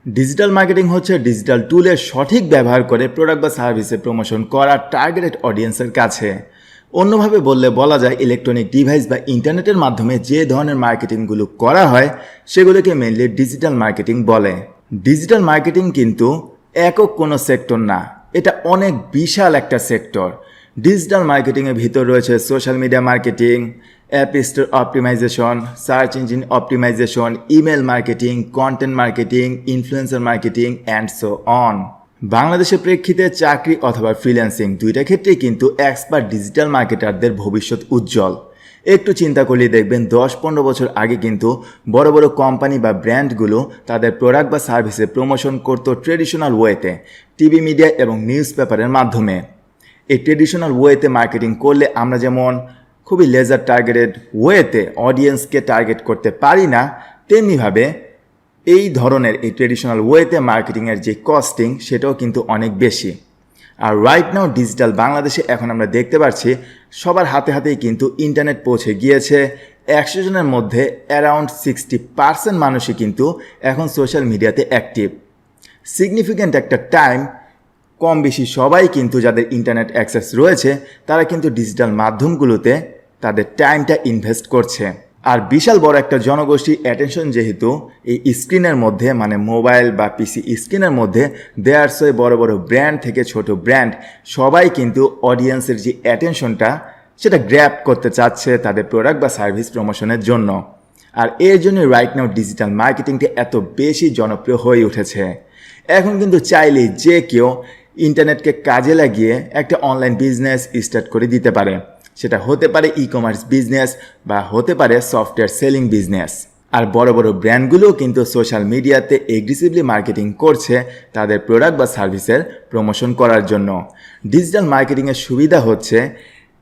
Digital marketing হচ্ছে digital টুলের সঠিক ব্যবহার করে প্রোডাক্ট বা সার্ভিসে প্রমোশন করা টার্গেটেড অডিয়েন্সের কাছে। অন্যভাবে বললে বলা যায় ইলেকট্রনিক ডিভাইস বা ইন্টারনেটের মাধ্যমে যে ধরনের মার্কেটিংগুলো করা হয় সেগুলোকে মেইনলি ডিজিটাল মার্কেটিং বলে। ডিজিটাল মার্কেটিং কিন্তু একক কোনো সেক্টর না, এটা অনেক বিশাল একটা সেক্টর। ডিজিটাল মার্কেটিংয়ের ভিতর রয়েছে social media marketing, app store optimisation, search engine optimisation, email marketing, content marketing, influencer marketing and so on. বাংলাদেশের প্রেক্ষিতে চাকরি অথবা ফ্রিল্যান্সিং দুইটা ক্ষেত্রেই কিন্তু এক্সপার্ট ডিজিটাল মার্কেটারদের ভবিষ্যৎ উজ্জ্বল। একটু চিন্তা করলে দেখবেন 10-15 বছর আগে কিন্তু বড় বড় কোম্পানি বা ব্র্যান্ডগুলো তাদের প্রোডাক্ট বা সার্ভিসে প্রমোশন করতো ট্রেডিশনাল ওয়েতে, টিভি মিডিয়া এবং নিউজ পেপারের মাধ্যমে। এই ট্রেডিশনাল ওয়েতে মার্কেটিং করলে আমরা যেমন খুবই লেজার টার্গেটেড ওয়েতে অডিয়েন্সকে টার্গেট করতে পারি না, তেমনিভাবে এই ধরনের এই ট্রেডিশনাল ওয়েতে মার্কেটিংয়ের যে কস্টিং সেটাও কিন্তু অনেক বেশি। আর রাইট নাও ডিজিটাল বাংলাদেশে এখন আমরা দেখতে পাচ্ছি সবার হাতে হাতেই কিন্তু ইন্টারনেট পৌঁছে গিয়েছে। 100 জনের মধ্যে অ্যারাউন্ড 60% মানুষই কিন্তু এখন সোশ্যাল মিডিয়াতে অ্যাক্টিভ। সিগনিফিক্যান্ট একটা টাইম কম বেশি সবাই কিন্তু যাদের ইন্টারনেট অ্যাক্সেস রয়েছে তারা কিন্তু ডিজিটাল মাধ্যমগুলোতে তাদের টাইমটা ইনভেস্ট করছে। আর বিশাল বড় একটা জনগোষ্ঠীর অ্যাটেনশন যেহেতু এই স্ক্রিনের মধ্যে মানে মোবাইল বা পিসি স্ক্রিনের মধ্যে দেয়ার সো বড় বড় ব্র্যান্ড থেকে ছোট ব্র্যান্ড সবাই কিন্তু অডিয়েন্সের যে অ্যাটেনশনটা সেটা গ্র্যাব করতে চাচ্ছে তাদের প্রোডাক্ট বা সার্ভিস প্রমোশনের জন্য। আর এর জন্য রাইট নাও ডিজিটাল মার্কেটিংটা এত বেশি জনপ্রিয় হয়ে উঠেছে। এখন কিন্তু চাইলেই যে কেউ ইন্টারনেটকে কাজে লাগিয়ে একটা অনলাইন বিজনেস স্টার্ট করে দিতে পারে। সেটা হতে পারে ই কমার্স বিজনেস বা হতে পারে সফটওয়্যার সেলিং বিজনেস। আর বড় বড় ব্র্যান্ডগুলোও কিন্তু সোশ্যাল মিডিয়াতে এগ্রেসিভলি মার্কেটিং করছে তাদের প্রোডাক্ট বা সার্ভিসের প্রমোশন করার জন্য। ডিজিটাল মার্কেটিংয়ের সুবিধা হচ্ছে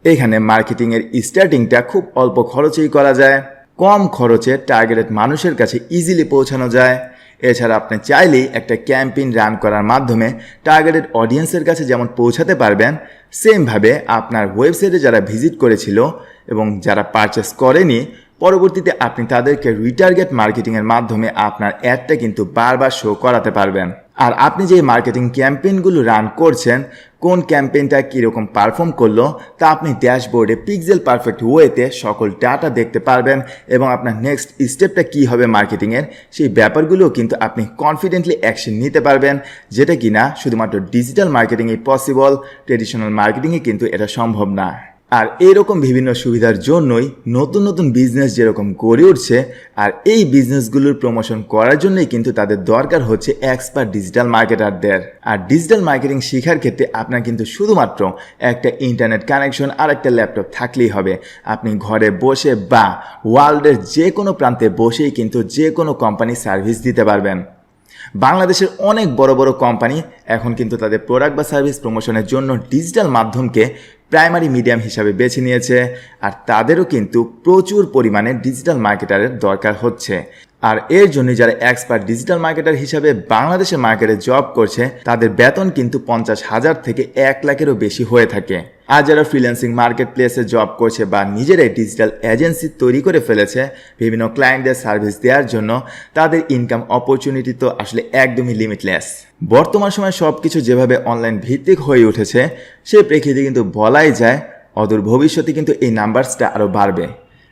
এখানে মার্কেটিংয়ের স্টার্টিংটা খুব অল্প খরচেই করা যায়, কম খরচে টার্গেটেড মানুষের কাছে ইজিলি পৌঁছানো যায়। এছাড়া আপনি চাইলেই একটা ক্যাম্পেইন রান করার মাধ্যমে টার্গেটেড অডিয়েন্সের কাছে যেমন পৌঁছাতে পারবেন, সেমভাবে আপনার ওয়েবসাইটে যারা ভিজিট করেছিল এবং যারা পারচেস করেনি পরবর্তীতে আপনি তাদেরকে রিটার্গেট মার্কেটিংয়ের মাধ্যমে আপনার অ্যাডটা কিন্তু বারবার শো করাতে পারবেন। আর আপনি যে মার্কেটিং ক্যাম্পেইনগুলো রান করছেন কোন ক্যাম্পেইনটা কীরকম পারফর্ম করলো তা আপনি ড্যাশবোর্ডে পিক্সেল পারফেক্ট ওয়েতে সকল ডাটা দেখতে পারবেন এবং আপনার নেক্সট স্টেপটা কী হবে মার্কেটিংয়ের সেই ব্যাপারগুলো কিন্তু আপনি কনফিডেন্টলি অ্যাকশন নিতে পারবেন, যেটা কিনা শুধুমাত্র ডিজিটাল মার্কেটিংয়ে পসিবল, ট্রেডিশনাল মার্কেটিংয়ে কিন্তু এটা সম্ভব না। আর এইরকম বিভিন্ন সুবিধার জন্যই নতুন নতুন বিজনেস যেরকম গড়ে উঠছে আর এই বিজনেসগুলোর প্রমোশন করার জন্যই কিন্তু তাদের দরকার হচ্ছে এক্সপার্ট ডিজিটাল মার্কেটারদের। আর ডিজিটাল মার্কেটিং শেখার ক্ষেত্রে আপনার কিন্তু শুধুমাত্র একটা ইন্টারনেট কানেকশন আর একটা ল্যাপটপ থাকলেই হবে। আপনি ঘরে বসে বা ওয়ার্ল্ডের যে কোনো প্রান্তে বসেই কিন্তু যে কোনো কোম্পানি সার্ভিস দিতে পারবেন। বাংলাদেশের অনেক বড় বড় কোম্পানি এখন কিন্তু তাদের প্রোডাক্ট বা সার্ভিস প্রমোশনের জন্য ডিজিটাল মাধ্যমকে প্রাইমারি মিডিয়াম হিসাবে বেছে নিয়েছে। আর তাদেরও কিন্তু প্রচুর পরিমাণে ডিজিটাল মার্কেটারের দরকার হচ্ছে। আর এর জন্য যারা এক্সপার্ট ডিজিটাল মার্কেটার হিসাবে বাংলাদেশের মার্কেটে জব করছে তাদের বেতন কিন্তু 50,000 থেকে 1 লাখেরও বেশি হয়ে থাকে। আর যারা ফ্রিল্যান্সিং মার্কেট প্লেসে জব করছে বা নিজেরাই ডিজিটাল এজেন্সি তৈরি করে ফেলেছে বিভিন্ন ক্লায়েন্টদের সার্ভিস দেওয়ার জন্য তাদের ইনকাম অপরচুনিটি তো আসলে একদমই লিমিটলেস। বর্তমান সময়ে সব কিছু যেভাবে অনলাইন ভিত্তিক হয়ে উঠেছে সেই প্রেক্ষিতে কিন্তু বলাই যায় অদূর ভবিষ্যতে কিন্তু এই নাম্বারসটা আরও বাড়বে।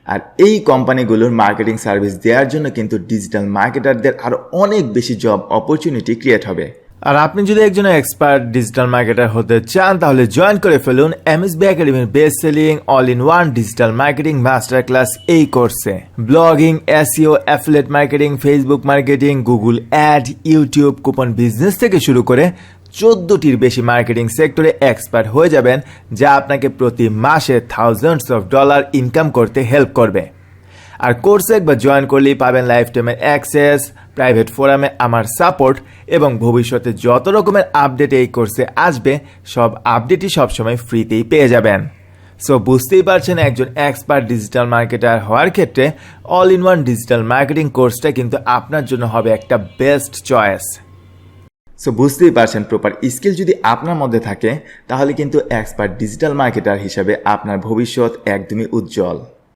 আর এই কোম্পানিগুলোর মার্কেটিং সার্ভিস দেওয়ার জন্য কিন্তু ডিজিটাল মার্কেটারদের আরও অনেক বেশি জব অপরচুনিটি ক্রিয়েট হবে। আর আপনি যদি একজন এক্সপার্ট ডিজিটাল মার্কেটার হতে চান তাহলে জয়েন করে ফেলুন MSB একাডেমির best selling all in one digital marketing master class এই কোর্সে। Blogging, SEO, affiliate marketing, Facebook marketing, Google ad, YouTube, coupon business থেকে শুরু করে 14টির বেশি মার্কেটিং সেক্টরে এক্সপার্ট হয়ে যাবেন, যা আপনাকে প্রতি মাসে থাউজেন্ডস অফ ডলার ইনকাম করতে হেল্প করবে। আর কোর্সে একবার জয়েন করলেই পাবেন লাইফ টাইমের অ্যাক্সেস, প্রাইভেট ফোরামে আমার সাপোর্ট এবং ভবিষ্যতে যত রকমের আপডেট এই কোর্সে আসবে সব আপডেটই সবসময় ফ্রিতেই পেয়ে যাবেন। সো বুঝতেই পারছেন একজন এক্সপার্ট ডিজিটাল মার্কেটার হওয়ার ক্ষেত্রে all in one digital marketing কোর্সটা কিন্তু আপনার জন্য হবে একটা বেস্ট চয়েস। সো বুঝতেই পারছেন প্রপার স্কিল যদি আপনার মধ্যে থাকে তাহলে কিন্তু এক্সপার্ট ডিজিটাল মার্কেটার হিসাবে আপনার ভবিষ্যৎ একদমই উজ্জ্বল।